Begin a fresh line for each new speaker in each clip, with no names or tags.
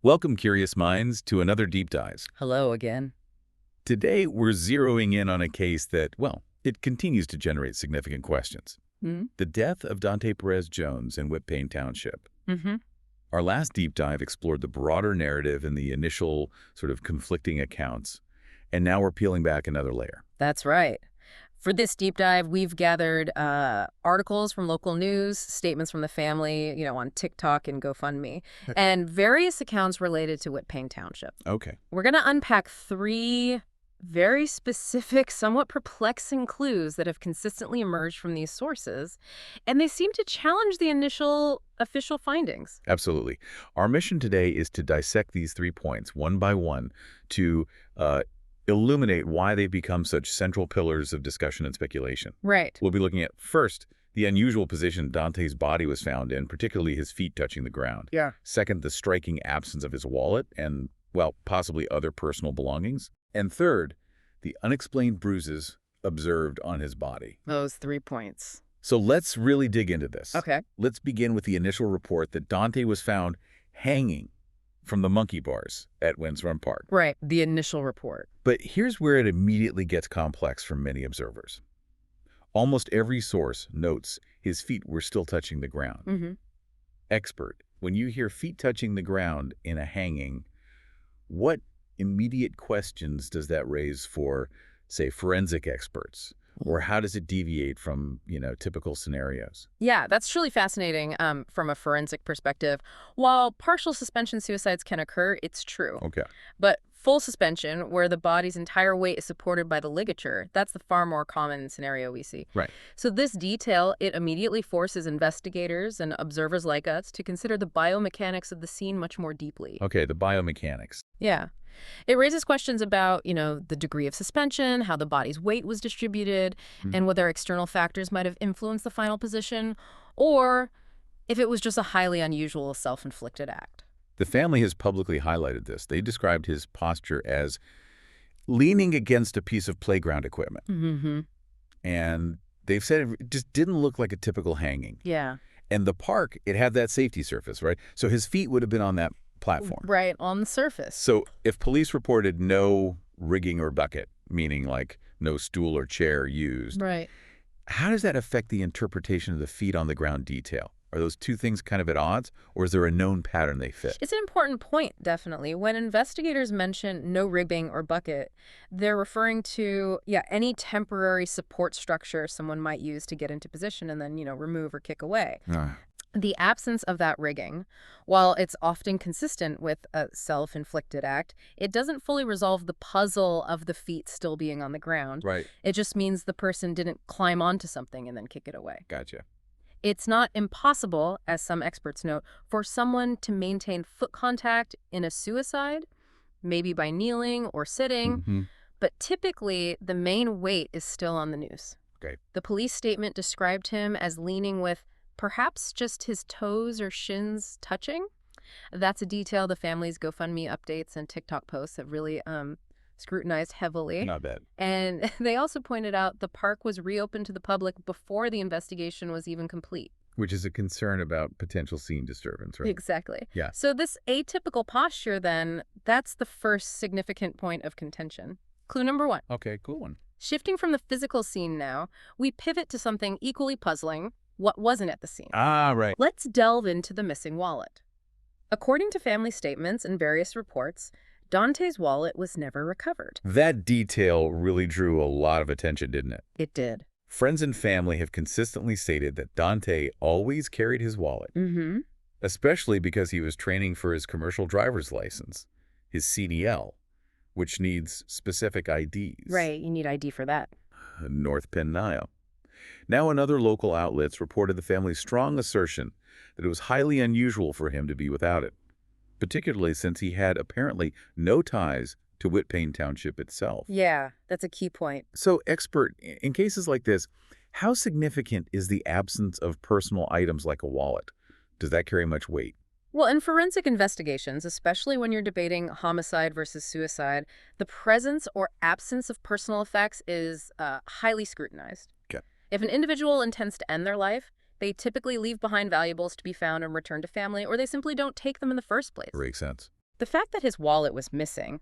Welcome, curious minds, to another Deep Dive.
Hello again.
Today, we're zeroing in on a case that, well, it continues to generate significant questions.
Hmm?
The death of Donte Perez Jones in Whitpain Township.
Mm-hmm.
Our last deep dive explored the broader narrative and the initial sort of conflicting accounts, and now we're peeling back another layer.
That's right. For this deep dive, we've gathered articles from local news, statements from the family, on TikTok and GoFundMe, and various accounts related to Whitpain Township.
Okay.
We're going to unpack three very specific, somewhat perplexing clues that have consistently emerged from these sources, and they seem to challenge the initial official findings.
Absolutely. Our mission today is to dissect these 3 points one by one to illuminate why they've become such central pillars of discussion and speculation.
Right.
We'll be looking at, first, the unusual position Dante's body was found in, particularly his feet touching the ground.
Yeah.
Second, the striking absence of his wallet and, well, possibly other personal belongings. And third, the unexplained bruises observed on his body.
Those 3 points.
So let's really dig into this.
Okay.
Let's begin with the initial report that Donte was found hanging from the monkey bars at Windsor Park.
Right. The initial report.
But here's where it immediately gets complex for many observers. Almost every source notes his feet were still touching the ground.
Mm-hmm.
Expert, when you hear feet touching the ground in a hanging, what immediate questions does that raise for, say, forensic experts? Or how does it deviate from, typical scenarios?
Yeah, that's truly fascinating from a forensic perspective. While partial suspension suicides can occur, it's true.
Okay.
But full suspension, where the body's entire weight is supported by the ligature, that's the far more common scenario we see.
Right.
So this detail, it immediately forces investigators and observers like us to consider the biomechanics of the scene much more deeply.
Okay, the biomechanics.
Yeah. It raises questions about, the degree of suspension, how the body's weight was distributed, and whether external factors might have influenced the final position, or if it was just a highly unusual self-inflicted act.
The family has publicly highlighted this. They described his posture as leaning against a piece of playground equipment.
Mm-hmm.
And they've said it just didn't look like a typical hanging.
Yeah.
And the park, it had that safety surface, right? So his feet would have been on that platform.
Right, on the surface.
So if police reported no rigging or bucket, meaning like no stool or chair used,
Right.
how does that affect the interpretation of the feet on the ground detail? Are those two things kind of at odds, or is there a known pattern they fit?
It's an important point, definitely. When investigators mention no rigging or bucket, they're referring to, any temporary support structure someone might use to get into position and then, remove or kick away. The absence of that rigging, while it's often consistent with a self-inflicted act, it doesn't fully resolve the puzzle of the feet still being on the ground.
Right.
It just means the person didn't climb onto something and then kick it away.
Gotcha.
It's not impossible, as some experts note, for someone to maintain foot contact in a suicide, maybe by kneeling or sitting, but typically the main weight is still on the noose.
Okay.
The police statement described him as leaning with perhaps just his toes or shins touching. That's a detail the family's GoFundMe updates and TikTok posts have really scrutinized heavily.
Not bad.
And they also pointed out the park was reopened to the public before the investigation was even complete.
Which is a concern about potential scene disturbance, right?
Exactly.
Yeah.
So this atypical posture, then, that's the first significant point of contention. Clue number 1.
Okay, cool one.
Shifting from the physical scene now, we pivot to something equally puzzling: what wasn't at the scene.
Ah, right.
Let's delve into the missing wallet. According to family statements and various reports, Dante's wallet was never recovered.
That detail really drew a lot of attention, didn't it?
It did.
Friends and family have consistently stated that Donte always carried his wallet,
Mm-hmm.
especially because he was training for his commercial driver's license, his CDL, which needs specific IDs.
Right, you need ID for that.
North Penn, Nile. Now, another local outlets reported the family's strong assertion that it was highly unusual for him to be without it, particularly since he had apparently no ties to Whitpain Township itself.
Yeah, that's a key point.
So, expert, in cases like this, how significant is the absence of personal items like a wallet? Does that carry much weight?
Well, in forensic investigations, especially when you're debating homicide versus suicide, the presence or absence of personal effects is highly scrutinized.
Okay.
If an individual intends to end their life, they typically leave behind valuables to be found and returned to family, or they simply don't take them in the first place.
Makes sense.
The fact that his wallet was missing,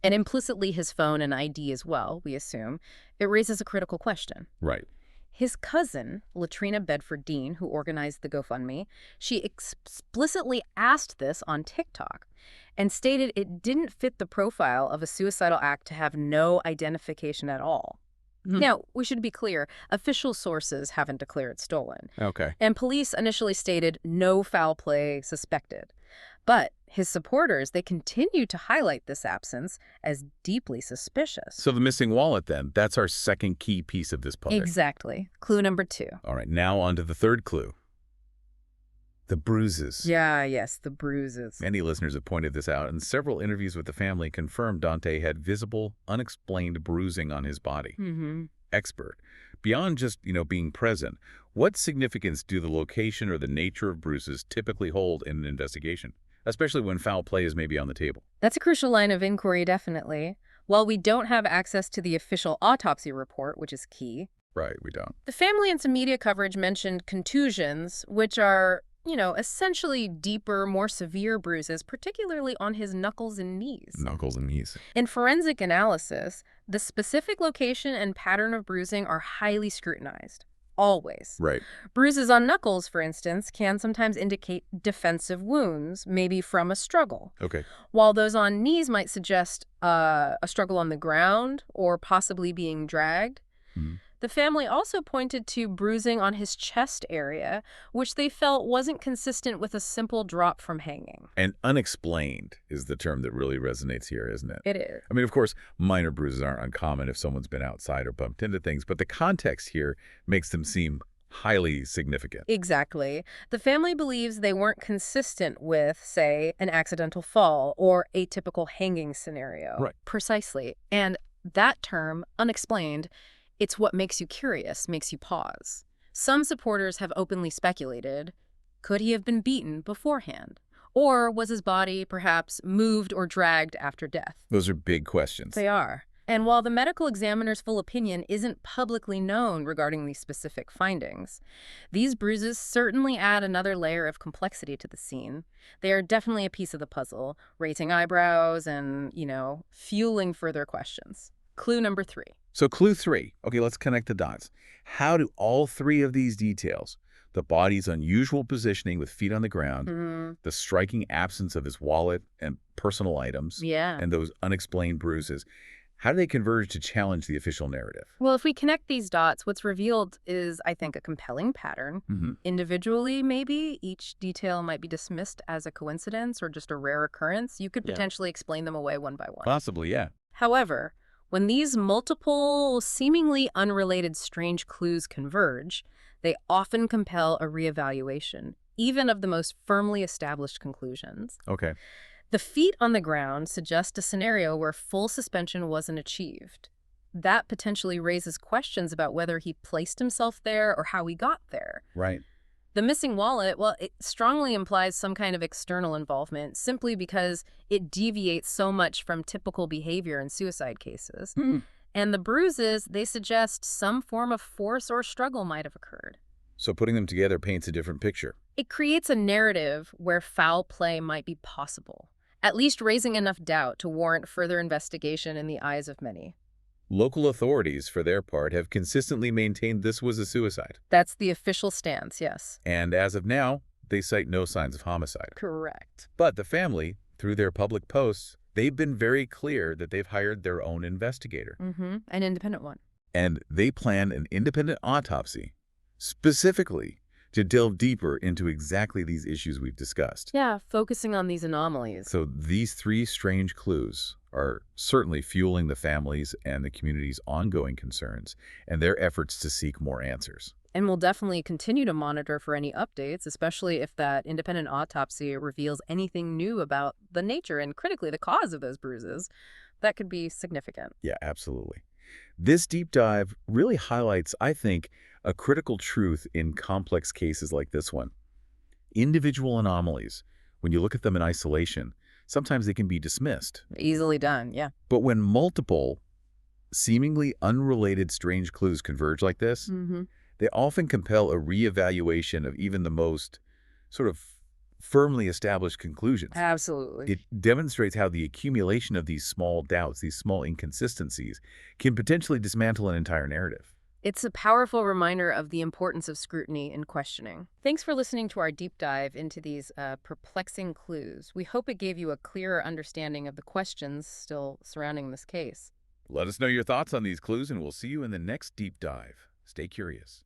and implicitly his phone and ID as well, we assume, it raises a critical question.
Right.
His cousin, Latrina Bedford Dean, who organized the GoFundMe, she explicitly asked this on TikTok and stated it didn't fit the profile of a suicidal act to have no identification at all. Now, we should be clear, official sources haven't declared stolen.
Okay.
And police initially stated no foul play suspected. But his supporters, they continue to highlight this absence as deeply suspicious.
So the missing wallet, then, that's our second key piece of this puzzle.
Exactly. Clue number 2.
All right, now on to the third clue. The bruises.
Yes, the bruises.
Many listeners have pointed this out, and several interviews with the family confirmed Donte had visible, unexplained bruising on his body. Expert. Beyond just, being present, what significance do the location or the nature of bruises typically hold in an investigation, especially when foul play is maybe on the table?
That's a crucial line of inquiry, definitely. While we don't have access to the official autopsy report, which is key.
Right, we don't.
The family and some media coverage mentioned contusions, which are, essentially deeper, more severe bruises, particularly on his knuckles and knees.
Knuckles and knees.
In forensic analysis, the specific location and pattern of bruising are highly scrutinized. Always.
Right.
Bruises on knuckles, for instance, can sometimes indicate defensive wounds, maybe from a struggle.
Okay.
While those on knees might suggest a struggle on the ground or possibly being dragged. The family also pointed to bruising on his chest area, which they felt wasn't consistent with a simple drop from hanging.
And unexplained is the term that really resonates here, isn't it?
It is.
I mean, of course, minor bruises aren't uncommon if someone's been outside or bumped into things, but the context here makes them seem highly significant.
Exactly. The family believes they weren't consistent with, say, an accidental fall or a typical hanging scenario.
Right.
Precisely. And that term, unexplained, it's what makes you curious, makes you pause. Some supporters have openly speculated, could he have been beaten beforehand? Or was his body perhaps moved or dragged after death?
Those are big questions.
They are. And while the medical examiner's full opinion isn't publicly known regarding these specific findings, these bruises certainly add another layer of complexity to the scene. They are definitely a piece of the puzzle, raising eyebrows and, fueling further questions. Clue number 3.
So clue 3. Okay, let's connect the dots. How do all three of these details, the body's unusual positioning with feet on the ground, the striking absence of his wallet and personal items, and those unexplained bruises, how do they converge to challenge the official narrative?
Well, if we connect these dots, what's revealed is, I think, a compelling pattern. Individually, maybe, each detail might be dismissed as a coincidence or just a rare occurrence. You could potentially explain them away one by one.
Possibly, yeah.
However, when these multiple, seemingly unrelated strange clues converge, they often compel a reevaluation, even of the most firmly established conclusions.
Okay.
The feet on the ground suggest a scenario where full suspension wasn't achieved. That potentially raises questions about whether he placed himself there or how he got there.
Right.
The missing wallet, well, it strongly implies some kind of external involvement simply because it deviates so much from typical behavior in suicide cases. And the bruises, they suggest some form of force or struggle might have occurred.
So putting them together paints a different picture.
It creates a narrative where foul play might be possible, at least raising enough doubt to warrant further investigation in the eyes of many.
Local authorities, for their part, have consistently maintained this was a suicide.
That's the official stance, yes.
And as of now, they cite no signs of homicide.
Correct.
But the family, through their public posts, they've been very clear that they've hired their own investigator.
An independent one.
And they plan an independent autopsy, specifically to delve deeper into exactly these issues we've discussed.
Yeah, focusing on these anomalies.
So these three strange clues are certainly fueling the families and the community's ongoing concerns and their efforts to seek more answers.
And we'll definitely continue to monitor for any updates, especially if that independent autopsy reveals anything new about the nature and, critically, the cause of those bruises. That could be significant.
Yeah, absolutely. This deep dive really highlights, I think, a critical truth in complex cases like this one. Individual anomalies, when you look at them in isolation, sometimes they can be dismissed.
Easily done, yeah.
But when multiple, seemingly unrelated strange clues converge like this, they often compel a reevaluation of even the most sort of firmly established conclusions.
Absolutely.
It demonstrates how the accumulation of these small doubts, these small inconsistencies, can potentially dismantle an entire narrative.
It's a powerful reminder of the importance of scrutiny and questioning. Thanks for listening to our deep dive into these perplexing clues. We hope it gave you a clearer understanding of the questions still surrounding this case.
Let us know your thoughts on these clues, and we'll see you in the next deep dive. Stay curious.